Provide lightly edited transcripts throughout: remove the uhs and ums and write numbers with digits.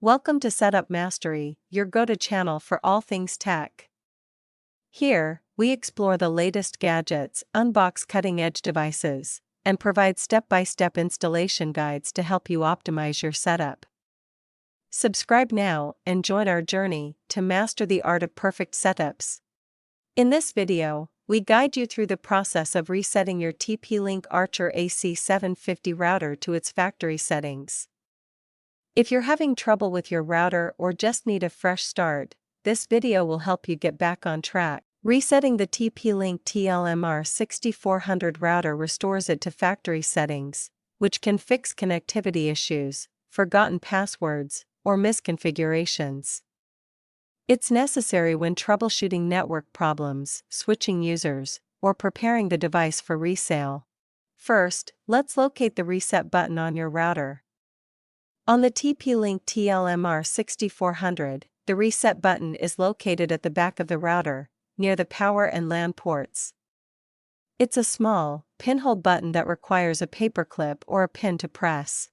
Welcome to Setup Mastery, your go-to channel for all things tech. Here, we explore the latest gadgets, unbox cutting-edge devices, and provide step-by-step installation guides to help you optimize your setup. Subscribe now and join our journey to master the art of perfect setups. In this video, we guide you through the process of resetting your TP-Link Archer C50 router to its factory settings. If you're having trouble with your router or just need a fresh start, this video will help you get back on track. Resetting the TP-Link TLMR 6400 router restores it to factory settings, which can fix connectivity issues, forgotten passwords, or misconfigurations. It's necessary when troubleshooting network problems, switching users, or preparing the device for resale. First, let's locate the reset button on your router. On the TP-Link TLMR 6400, the reset button is located at the back of the router, near the power and LAN ports. It's a small, pinhole button that requires a paperclip or a pin to press.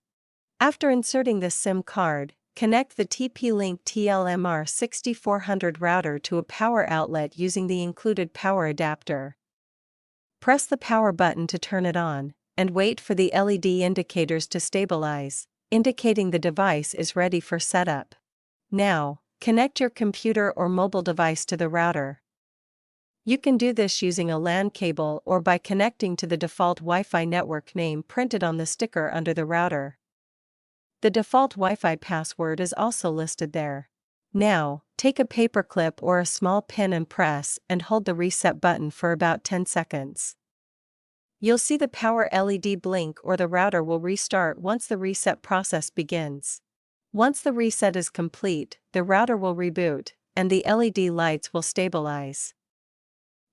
After inserting the SIM card, connect the TP-Link TLMR 6400 router to a power outlet using the included power adapter. Press the power button to turn it on, and wait for the LED indicators to stabilize, indicating the device is ready for setup. Now, connect your computer or mobile device to the router. You can do this using a LAN cable or by connecting to the default Wi-Fi network name printed on the sticker under the router. The default Wi-Fi password is also listed there. Now, take a paperclip or a small pin and press and hold the reset button for about 10 seconds. You'll see the power LED blink or the router will restart once the reset process begins. Once the reset is complete, the router will reboot, and the LED lights will stabilize.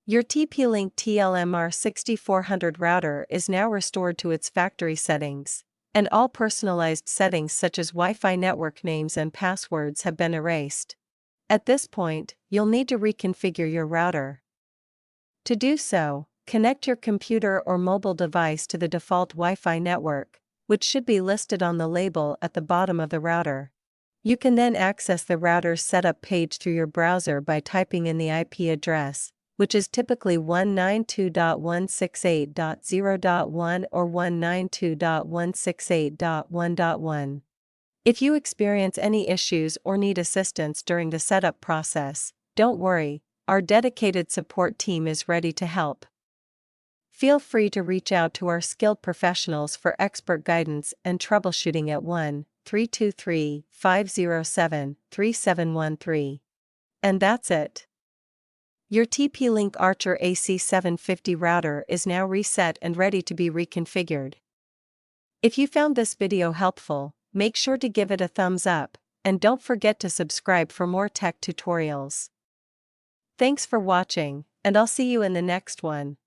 Your TP-Link TLMR 6400 router is now restored to its factory settings, and all personalized settings such as Wi-Fi network names and passwords have been erased. At this point, you'll need to reconfigure your router. To do so, connect your computer or mobile device to the default Wi-Fi network, which should be listed on the label at the bottom of the router. You can then access the router's setup page through your browser by typing in the IP address, which is typically 192.168.0.1 or 192.168.1.1. If you experience any issues or need assistance during the setup process, don't worry, our dedicated support team is ready to help. Feel free to reach out to our skilled professionals for expert guidance and troubleshooting at 1-323-507-3713. And that's it. Your TP-Link Archer C50 router is now reset and ready to be reconfigured. If you found this video helpful, make sure to give it a thumbs up, and don't forget to subscribe for more tech tutorials. Thanks for watching, and I'll see you in the next one.